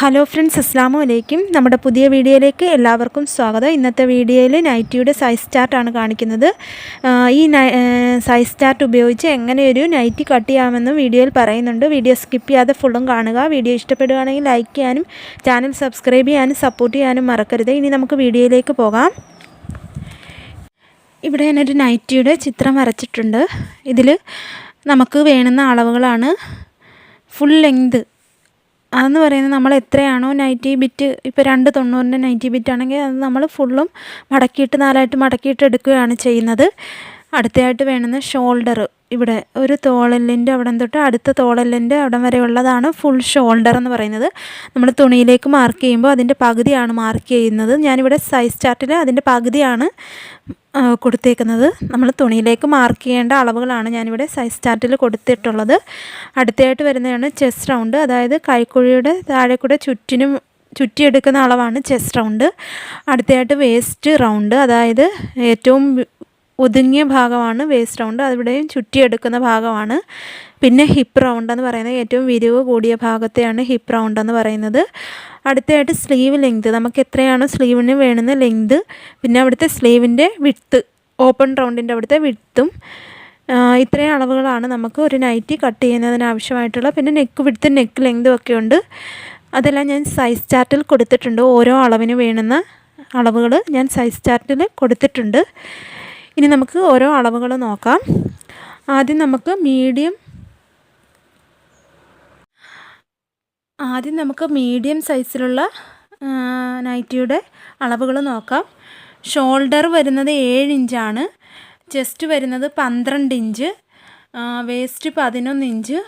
Hello friends, അസ്സാമു അലൈക്കും. നമ്മുടെ പുതിയ വീഡിയോയിലേക്ക് എല്ലാവർക്കും സ്വാഗതം. ഇന്നത്തെ വീഡിയോയിൽ നൈറ്റിയുടെ സൈസ് ചാർട്ടാണ് കാണിക്കുന്നത്. ഈ സൈസ് ചാർട്ട് ഉപയോഗിച്ച് എങ്ങനെ ഒരു നൈറ്റി കട്ട് ചെയ്യാമെന്നും വീഡിയോയിൽ പറയുന്നുണ്ട്. വീഡിയോ സ്കിപ്പ് ചെയ്യാതെ ഫുള്ളും കാണുക. വീഡിയോ ഇഷ്ടപ്പെടുകയാണെങ്കിൽ ലൈക്ക് ചെയ്യാനും ചാനൽ സബ്സ്ക്രൈബ് ചെയ്യാനും സപ്പോർട്ട് ചെയ്യാനും മറക്കരുത്. ഇനി നമുക്ക് വീഡിയോയിലേക്ക് പോകാം. ഇവിടെ ഞാനൊരു നൈറ്റിയുടെ ചിത്രം വരച്ചിട്ടുണ്ട്. ഇതിൽ നമുക്ക് വേണ്ടുന്ന അളവുകളാണ്. ഫുൾ ലെങ്ത് അതെന്ന് പറയുന്നത് നമ്മൾ എത്രയാണോ നൈറ്റി ബിറ്റ്, ഇപ്പോൾ 290 നൈറ്റി ബിറ്റ് ആണെങ്കിൽ അത് നമ്മൾ ഫുള്ളും മടക്കിയിട്ട് 4ആയിട്ട് മടക്കിയിട്ട് എടുക്കുകയാണ് ചെയ്യുന്നത്. അടുത്തതായിട്ട് വേണ്ടുന്ന ഷോൾഡർ. ഇവിടെ ഒരു തോളെല്ലിൻ്റെ അവിടം തൊട്ട് അടുത്ത തോളെല്ലിൻ്റെ അവിടം വരെ ഉള്ളതാണ് ഫുൾ ഷോൾഡർ എന്ന് പറയുന്നത്. നമ്മൾ തുണിയിലേക്ക് മാർക്ക് ചെയ്യുമ്പോൾ അതിൻ്റെ പകുതിയാണ് മാർക്ക് ചെയ്യുന്നത്. ഞാനിവിടെ സൈസ് ചാർട്ടിൽ അതിൻ്റെ പകുതിയാണ് കൊടുത്തേക്കുന്നത്. നമ്മൾ തുണിയിലേക്ക് മാർക്ക് ചെയ്യേണ്ട അളവുകളാണ് ഞാനിവിടെ സൈസ് ചാർട്ടിൽ കൊടുത്തിട്ടുള്ളത്. അടുത്തതായിട്ട് വരുന്നതാണ് ചെസ്റ്റ് റൗണ്ട്. അതായത് കൈക്കുഴിയുടെ താഴെ കൂടെ ചുറ്റിയെടുക്കുന്ന അളവാണ് ചെസ്റ്റ് റൗണ്ട്. അടുത്തതായിട്ട് വേസ്റ്റ് റൗണ്ട്. അതായത് ഏറ്റവും ഒതുങ്ങിയ ഭാഗമാണ് വേസ്റ്റ് റൗണ്ട്, അതിവിടെയും ചുറ്റിയെടുക്കുന്ന ഭാഗമാണ്. പിന്നെ ഹിപ്പ് റൗണ്ട് എന്ന് പറയുന്നത് ഏറ്റവും വിരിവ് കൂടിയ ഭാഗത്തെയാണ് ഹിപ്പ് റൗണ്ട് എന്ന് പറയുന്നത്. അടുത്തതായിട്ട് സ്ലീവ് ലെങ്ത്. നമുക്ക് എത്രയാണോ സ്ലീവിന് വേണ്ടുന്ന ലെങ്ത്, പിന്നെ അവിടുത്തെ സ്ലീവിൻ്റെ വിഡ്ത്ത്, ഓപ്പൺ റൗണ്ടിൻ്റെ അവിടുത്തെ വിഡ്ത്തും, ഇത്രയും അളവുകളാണ് നമുക്ക് ഒരു നൈറ്റി കട്ട് ചെയ്യുന്നതിന് ആവശ്യമായിട്ടുള്ള. പിന്നെ നെക്ക് വിഡ്ത്തും നെക്ക് ലെങ്തും ഒക്കെ ഉണ്ട്. അതെല്ലാം ഞാൻ സൈസ് ചാർട്ടിൽ കൊടുത്തിട്ടുണ്ട്. ഓരോ അളവിന് വേണ്ടുന്ന അളവുകൾ ഞാൻ സൈസ് ചാർട്ടിൽ കൊടുത്തിട്ടുണ്ട്. ഇനി നമുക്ക് ഓരോ അളവുകൾ നോക്കാം. ആദ്യം നമുക്ക് മീഡിയം സൈസിലുള്ള നൈറ്റിയുടെ അളവുകൾ നോക്കാം. ഷോൾഡർ വരുന്നത് 7 ഇഞ്ചാണ്. ചെസ്റ്റ് വരുന്നത് 12 inch, waist 11 inch,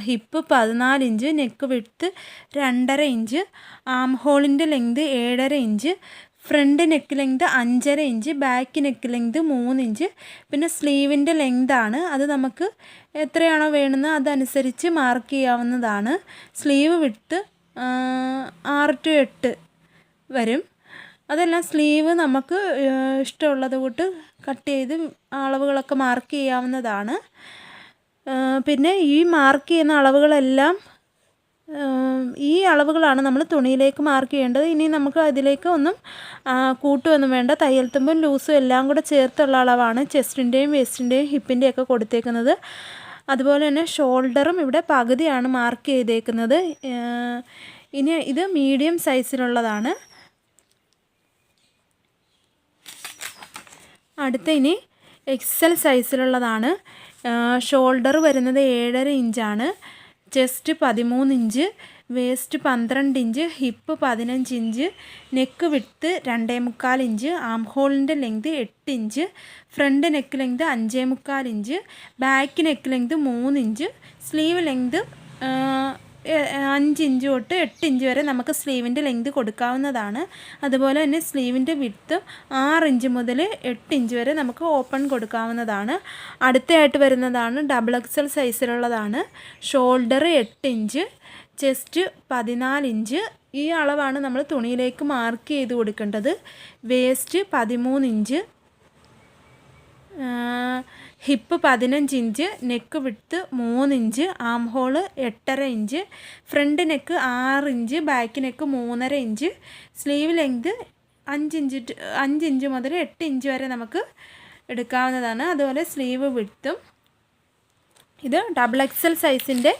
hip 14 inch, neck width 2.5 inch, arm ഹോളിൻ്റെ length 7.5 inch, front neck length 5.5 inch, back neck length 3 inch. പിന്നെ സ്ലീവിൻ്റെ ലെങ്താണ്. അത് നമുക്ക് എത്രയാണോ വേണ്ടുന്നത് അതനുസരിച്ച് മാർക്ക് ചെയ്യാവുന്നതാണ്. സ്ലീവ് വിഡ്ത്ത് 6 to 8 വരും. അതെല്ലാം സ്ലീവ് നമുക്ക് ഇഷ്ടമുള്ളത് കൂട്ട് കട്ട് ചെയ്ത് അളവുകളൊക്കെ മാർക്ക് ചെയ്യാവുന്നതാണ്. പിന്നെ ഈ മാർക്ക് ചെയ്യുന്ന അളവുകളെല്ലാം ഈ അളവുകളാണ് നമ്മൾ തുണിയിലേക്ക് മാർക്ക് ചെയ്യേണ്ടത്. ഇനി നമുക്ക് അതിലേക്ക് ഒന്നും കൂട്ടുമൊന്നും വേണ്ട. തയ്യൽ തുമ്പും ലൂസും എല്ലാം കൂടെ ചേർത്തുള്ള അളവാണ് ചെസ്റ്റിൻ്റെയും വേസ്റ്റിൻ്റെയും ഹിപ്പിൻ്റെയും ഒക്കെ കൊടുത്തേക്കുന്നത്. അതുപോലെ തന്നെ ഷോൾഡറും ഇവിടെ പകുതിയാണ് മാർക്ക് ചെയ്തേക്കുന്നത്. ഇനി ഇത് മീഡിയം സൈസിലുള്ളതാണ്. അടുത്ത ഇനി എക്സൽ സൈസിലുള്ളതാണ്. ഷോൾഡർ വരുന്നത് 7.5 ഇഞ്ചാണ്, chest 13 inch, waist 12 inch, hip 15 inch, neck width 2.25 inch, arm ഹോളിൻ്റെ length 8 inch, front neck length 5.25 inch, back neck length 3 inch, sleeve length 5 inch തൊട്ട് 8 ഇഞ്ച് വരെ നമുക്ക് സ്ലീവിൻ്റെ ലെങ്ത് കൊടുക്കാവുന്നതാണ്. അതുപോലെ തന്നെ സ്ലീവിൻ്റെ വിഡ്ത്ത് 6 ഇഞ്ച് മുതൽ 8 ഇഞ്ച് വരെ നമുക്ക് ഓപ്പൺ കൊടുക്കാവുന്നതാണ്. അടുത്തതായിട്ട് വരുന്നതാണ് ഡബിൾ എക്സൽ സൈസിലുള്ളതാണ്. Shoulder 8 inch, chest 14 inch. ഈ അളവാണ് നമ്മൾ തുണിയിലേക്ക് മാർക്ക് ചെയ്ത് കൊടുക്കേണ്ടത്. Waist 13 inch, hip 15 inch, neck width 3 inch, arm hole 8.5 inch, front neck 6 inch, back neck 3.5 inch, sleeve length 5 inch മുതൽ 8 ഇഞ്ച് വരെ നമുക്ക് എടുക്കാവുന്നതാണ്. അതുപോലെ സ്ലീവ് വിഡ്ത്തും. ഇത് ഡബിൾ എക്സൽ സൈസിൻ്റെ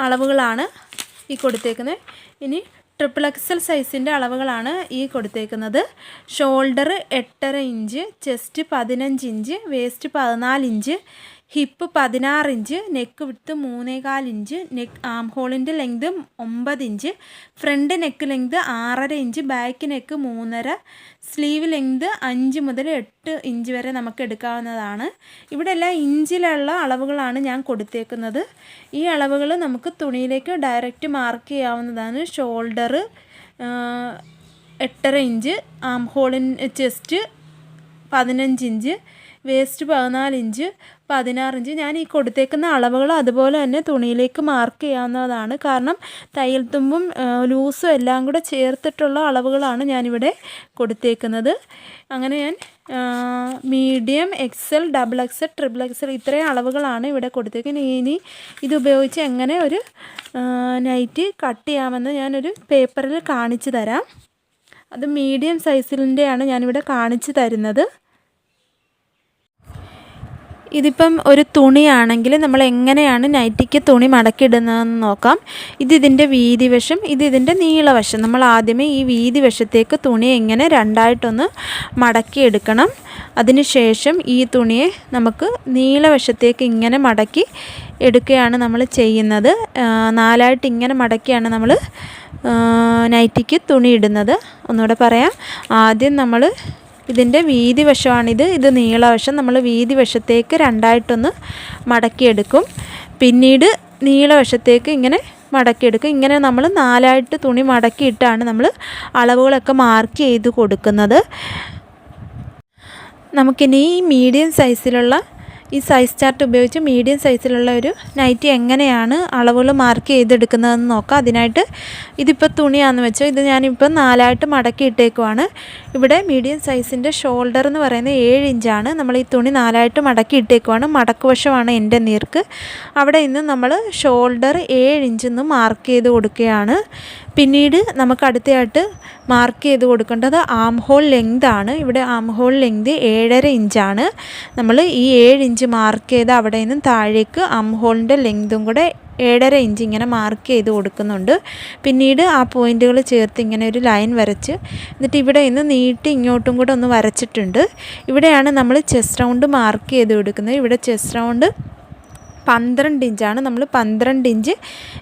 അളവുകളാണ് ഈ കൊടുത്തേക്കുന്നത്. ഇനി ട്രിപ്പിൾ എക്സൽ സൈസിൻ്റെ അളവുകളാണ് ഈ കൊടുത്തേക്കുന്നത്. Shoulder 8.5 inch, chest 15 inch, waist 14 inch, hip 16 inch, neck width 3.25 inch, arm ഹോളിൻ്റെ length 9 inch, front neck length 6.5 inch, back neck 3.5, sleeve length 5 മുതൽ 8 ഇഞ്ച് വരെ നമുക്ക് എടുക്കാവുന്നതാണ്. ഇവിടെ എല്ലാം ഇഞ്ചിലുള്ള അളവുകളാണ് ഞാൻ കൊടുത്തേക്കുന്നത്. ഈ അളവുകൾ നമുക്ക് തുണിയിലേക്ക് ഡയറക്റ്റ് മാർക്ക് ചെയ്യാവുന്നതാണ്. ഷോൾഡർ 8.5 ഇഞ്ച്, ആം ഹോളിൻ chest 15 inch, waist 14 inch, 16 inch. ഞാൻ ഈ കൊടുത്തേക്കുന്ന അളവുകൾ അതുപോലെ തന്നെ തുണിയിലേക്ക് മാർക്ക് ചെയ്യാവുന്നതാണ്. കാരണം തയ്യൽ തുമ്പും ലൂസും എല്ലാം കൂടെ ചേർത്തിട്ടുള്ള അളവുകളാണ് ഞാനിവിടെ കൊടുത്തേക്കുന്നത്. അങ്ങനെ ഞാൻ medium, XL, double XL, triple XL ഇത്രയും അളവുകളാണ് ഇവിടെ കൊടുത്തേക്കുന്നത്. ഇനി ഇതുപയോഗിച്ച് എങ്ങനെ ഒരു നൈറ്റി കട്ട് ചെയ്യാമെന്ന് ഞാനൊരു പേപ്പറിൽ കാണിച്ചു തരാം. അത് മീഡിയം സൈസിൻ്റെയാണ് ഞാനിവിടെ കാണിച്ചു തരുന്നത്. ഇതിപ്പം ഒരു തുണിയാണെങ്കിൽ നമ്മൾ എങ്ങനെയാണ് നൈറ്റിക്ക് തുണി മടക്കിയിടുന്നതെന്ന് നോക്കാം. ഇതിൻ്റെ വീതി വശം, ഇതിൻ്റെ നീളവശം. നമ്മൾ ആദ്യമേ ഈ വീതി വശത്തേക്ക് തുണി എങ്ങനെ രണ്ടായിട്ടൊന്ന് മടക്കിയെടുക്കണം. അതിനുശേഷം ഈ തുണിയെ നമുക്ക് നീളവശത്തേക്ക് ഇങ്ങനെ മടക്കി എടുക്കുകയാണ് നമ്മൾ ചെയ്യുന്നത്. 4ആയിട്ട് ഇങ്ങനെ മടക്കിയാണ് നമ്മൾ നൈറ്റിക്ക് തുണി ഇടുന്നത്. ഒന്നുകൂടെ പറയാം. ആദ്യം നമ്മൾ ഇതിൻ്റെ വീതി വശമാണിത്, ഇത് നീളവശം. നമ്മൾ വീതി വശത്തേക്ക് രണ്ടായിട്ടൊന്ന് മടക്കിയെടുക്കും. പിന്നീട് നീളവശത്തേക്ക് ഇങ്ങനെ മടക്കിയെടുക്കും. ഇങ്ങനെ നമ്മൾ 4ആയിട്ട് തുണി മടക്കിയിട്ടാണ് നമ്മൾ അളവുകളൊക്കെ മാർക്ക് ചെയ്ത് കൊടുക്കുന്നത്. നമുക്കിനി ഈ മീഡിയം സൈസിലുള്ള ഈ സൈസ് ചാർട്ട് ഉപയോഗിച്ച് മീഡിയം സൈസിലുള്ള ഒരു നൈറ്റി എങ്ങനെയാണ് അളവുകൾ മാർക്ക് ചെയ്തെടുക്കുന്നതെന്ന് നോക്കാം. അതിനായിട്ട് ഇതിപ്പോൾ തുണിയാണെന്ന് വെച്ചോ, ഇത് ഞാനിപ്പോൾ 4ആയിട്ട് മടക്കി ഇട്ടേക്കുവാണ്. ഇവിടെ മീഡിയം സൈസിൻ്റെ ഷോൾഡർ എന്ന് പറയുന്നത് 7 ഇഞ്ചാണ്. നമ്മൾ ഈ തുണി 4ആയിട്ട് മടക്കി ഇട്ടേക്കുവാണ്. മടക്കുവശമാണ് എൻ്റെ നീർക്ക്. അവിടെ നിന്ന് നമ്മൾ ഷോൾഡർ 7 ഇഞ്ചെന്ന് മാർക്ക് ചെയ്ത് കൊടുക്കുകയാണ്. പിന്നീട് നമുക്ക് അടുത്തയായിട്ട് മാർക്ക് ചെയ്ത് കൊടുക്കേണ്ടത് ആം ഹോൾ ലെങ്താണ്. ഇവിടെ ആം ഹോൾ ലെങ്ത് 7.5 ഇഞ്ചാണ്. നമ്മൾ ഈ 7 ഇഞ്ച് മാർക്ക് ചെയ്ത് അവിടെ നിന്നും താഴേക്ക് ആം ഹോളിൻ്റെ ലെങ്തും കൂടെ 7.5 ഇഞ്ച് ഇങ്ങനെ മാർക്ക് ചെയ്ത് കൊടുക്കുന്നുണ്ട്. പിന്നീട് ആ പോയിൻറ്റുകൾ ചേർത്ത് ഇങ്ങനെ ഒരു ലൈൻ വരച്ച് എന്നിട്ട് ഇവിടെ നിന്ന് നീട്ടി ഇങ്ങോട്ടും കൂടെ ഒന്ന് വരച്ചിട്ടുണ്ട്. ഇവിടെയാണ് നമ്മൾ ചെസ്റ്റ് റൗണ്ട് മാർക്ക് ചെയ്ത് കൊടുക്കുന്നത്. ഇവിടെ ചെസ്റ്റ് റൗണ്ട് 12 ഇഞ്ചാണ്. നമ്മൾ 12 ഇഞ്ച്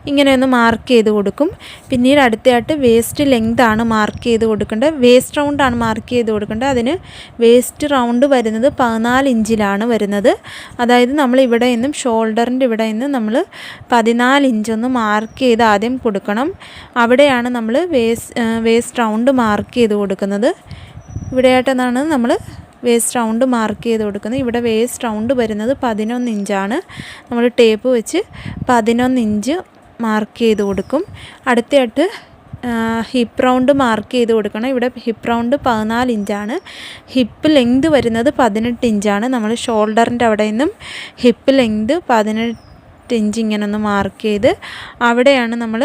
ഇങ്ങനെ ഒന്ന് മാർക്ക് ചെയ്ത് കൊടുക്കും. പിന്നീട് അടുത്തയായിട്ട് വേസ്റ്റ് ലെങ്താണ് മാർക്ക് ചെയ്ത് കൊടുക്കേണ്ടത്. വേസ്റ്റ് റൗണ്ടാണ് മാർക്ക് ചെയ്ത് കൊടുക്കേണ്ടത്. അതിന് വേസ്റ്റ് റൗണ്ട് വരുന്നത് 14 ഇഞ്ചിലാണ് വരുന്നത്. അതായത് നമ്മൾ ഇവിടെ നിന്നും ഷോൾഡറിൻ്റെ ഇവിടെ നിന്ന് നമ്മൾ 14 ഇഞ്ചൊന്ന് മാർക്ക് ചെയ്ത് ആദ്യം കൊടുക്കണം. അവിടെയാണ് നമ്മൾ വേസ്റ്റ് റൗണ്ട് മാർക്ക് ചെയ്ത് കൊടുക്കുന്നത്. ഇവിടെയായിട്ടാണ് നമ്മൾ വേസ്റ്റ് റൗണ്ട് മാർക്ക് ചെയ്ത് കൊടുക്കുന്നത്. ഇവിടെ വേസ്റ്റ് റൗണ്ട് വരുന്നത് 11 ഇഞ്ചാണ്. നമ്മൾ ടേപ്പ് വെച്ച് 11 ഇഞ്ച് മാർക്ക് ചെയ്ത് കൊടുക്കും. അടുത്തയായിട്ട് ഹിപ്പ് റൗണ്ട് മാർക്ക് ചെയ്ത് കൊടുക്കണം. ഇവിടെ ഹിപ്പ് റൗണ്ട് 14 ഇഞ്ചാണ്. ഹിപ്പ് ലെങ്ത് വരുന്നത് 18 ഇഞ്ചാണ്. നമ്മൾ ഷോൾഡറിൻ്റെ അവിടെ നിന്നും ഹിപ്പ് ലെങ്ത് 18 ഇഞ്ച് ഇങ്ങനെ ഒന്ന് മാർക്ക് ചെയ്ത് അവിടെയാണ് നമ്മൾ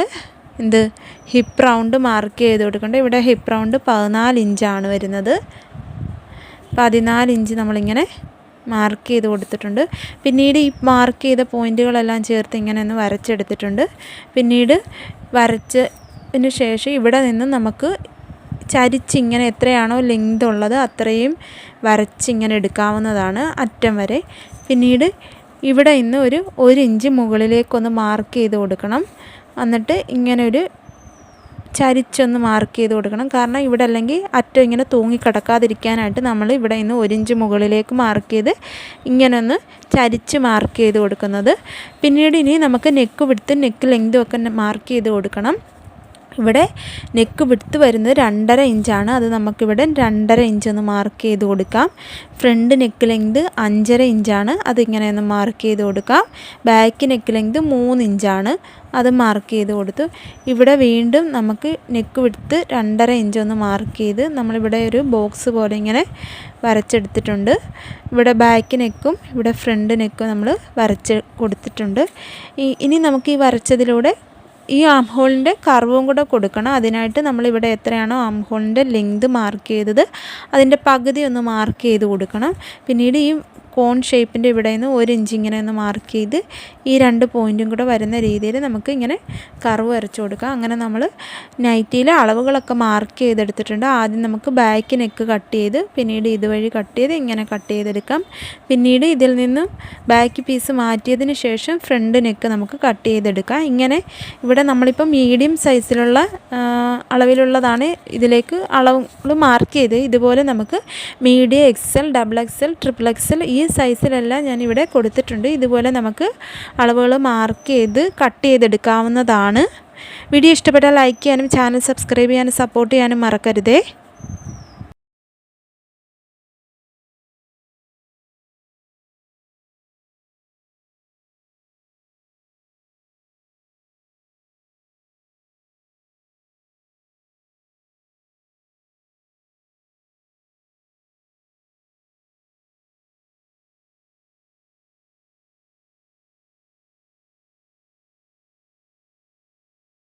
ഹിപ്പ് റൗണ്ട് മാർക്ക് ചെയ്ത് കൊടുക്കേണ്ടത്. ഇവിടെ ഹിപ്പ് റൗണ്ട് 14 ഇഞ്ചാണ് വരുന്നത്. 14 ഇഞ്ച് നമ്മളിങ്ങനെ മാർക്ക് ചെയ്ത് കൊടുത്തിട്ടുണ്ട്. പിന്നീട് ഈ മാർക്ക് ചെയ്ത പോയിൻറ്റുകളെല്ലാം ചേർത്ത് ഇങ്ങനെ ഒന്ന് വരച്ചെടുത്തിട്ടുണ്ട്. പിന്നീട് വരച്ചതിന് ശേഷം ഇവിടെ നിന്ന് നമുക്ക് ചരിച്ചിങ്ങനെ എത്രയാണോ ലെങ്ത് ഉള്ളത് അത്രയും വരച്ചിങ്ങനെ എടുക്കാവുന്നതാണ് അറ്റം വരെ. പിന്നീട് ഇവിടെ നിന്ന് ഒരു 1 ഇഞ്ച് മുകളിലേക്കൊന്ന് മാർക്ക് ചെയ്ത് കൊടുക്കണം. എന്നിട്ട് ഇങ്ങനെ ഒരു ചരിച്ചൊന്ന് മാർക്ക് ചെയ്ത് കൊടുക്കണം. കാരണം ഇവിടെ അല്ലെങ്കിൽ അറ്റം ഇങ്ങനെ തൂങ്ങിക്കിടക്കാതിരിക്കാനായിട്ട് നമ്മൾ ഇവിടെ നിന്ന് 1 ഇഞ്ച് മുകളിലേക്ക് മാർക്ക് ചെയ്ത് ഇങ്ങനെ ഒന്ന് ചരിച്ച് മാർക്ക് ചെയ്ത് കൊടുക്കുന്നത്. പിന്നീട് ഇനി നമുക്ക് നെക്ക് വിഡ്ത്തും നെക്ക് ലെങ്തും ഒക്കെ മാർക്ക് ചെയ്ത് കൊടുക്കണം. ഇവിടെ നെക്ക് വിഡ്ത്ത് വരുന്നത് 2.5 ഇഞ്ചാണ്. അത് നമുക്കിവിടെ 2.5 ഇഞ്ചൊന്ന് മാർക്ക് ചെയ്ത് കൊടുക്കാം. ഫ്രണ്ട് നെക്ക് ലെങ്ത് 5.5 ഇഞ്ചാണ്. അതിങ്ങനെ ഒന്ന് മാർക്ക് ചെയ്ത് കൊടുക്കാം. ബാക്ക് നെക്ക് ലെങ്ത് 3 ഇഞ്ചാണ്. അത് മാർക്ക് ചെയ്ത് കൊടുത്തു. ഇവിടെ വീണ്ടും നമുക്ക് നെക്ക് വിഡ്ത്ത് 2.5 ഇഞ്ചൊന്ന് മാർക്ക് ചെയ്ത് നമ്മളിവിടെ ഒരു ബോക്സ് പോലെ ഇങ്ങനെ വരച്ചെടുത്തിട്ടുണ്ട്. ഇവിടെ ബാക്ക് നെക്കും ഇവിടെ ഫ്രണ്ട് നെക്കും നമ്മൾ വരച്ച് കൊടുത്തിട്ടുണ്ട്. ഇനി നമുക്ക് ഈ വരച്ചതിലൂടെ ഈ ആം ഹോളിൻ്റെ കർവും കൂടെ കൊടുക്കണം. അതിനായിട്ട് നമ്മളിവിടെ എത്രയാണോ ആം ഹോളിൻ്റെ ലെങ്ത് മാർക്ക് ചെയ്തത് അതിൻ്റെ പകുതി ഒന്ന് മാർക്ക് ചെയ്ത് കൊടുക്കണം. പിന്നീട് ഈ കോൺ ഷേപ്പിൻ്റെ ഇവിടെ നിന്ന് 1 ഇഞ്ച് ഇങ്ങനെ ഒന്ന് മാർക്ക് ചെയ്ത് ഈ 2 പോയിൻറ്റും കൂടെ വരുന്ന രീതിയിൽ നമുക്ക് ഇങ്ങനെ കർവ് വരച്ച് കൊടുക്കാം. അങ്ങനെ നമ്മൾ നൈറ്റിയിലെ അളവുകളൊക്കെ മാർക്ക് ചെയ്തെടുത്തിട്ടുണ്ട്. ആദ്യം നമുക്ക് ബാക്ക് നെക്ക് കട്ട് ചെയ്ത് പിന്നീട് ഇതുവഴി കട്ട് ചെയ്ത് ഇങ്ങനെ കട്ട് ചെയ്തെടുക്കാം. പിന്നീട് ഇതിൽ നിന്നും ബാക്ക് പീസ് മാറ്റിയതിന് ശേഷം ഫ്രണ്ട് നെക്ക് നമുക്ക് കട്ട് ചെയ്തെടുക്കാം. ഇങ്ങനെ ഇവിടെ നമ്മളിപ്പോൾ മീഡിയം സൈസിലുള്ള അളവിലുള്ളതാണ് ഇതിലേക്ക് അളവ് മാർക്ക് ചെയ്ത് ഇതുപോലെ നമുക്ക് medium, XL, double XL, triple XL ഈ സൈസിലെല്ലാം ഞാനിവിടെ കൊടുത്തിട്ടുണ്ട്. ഇതുപോലെ നമുക്ക് അളവുകൾ മാർക്ക് ചെയ്ത് കട്ട് ചെയ്തെടുക്കാവുന്നതാണ്. വീഡിയോ ഇഷ്ടപ്പെട്ടാൽ ലൈക്ക് ചെയ്യാനും ചാനൽ സബ്സ്ക്രൈബ് ചെയ്യാനും സപ്പോർട്ട് ചെയ്യാനും മറക്കരുതേ.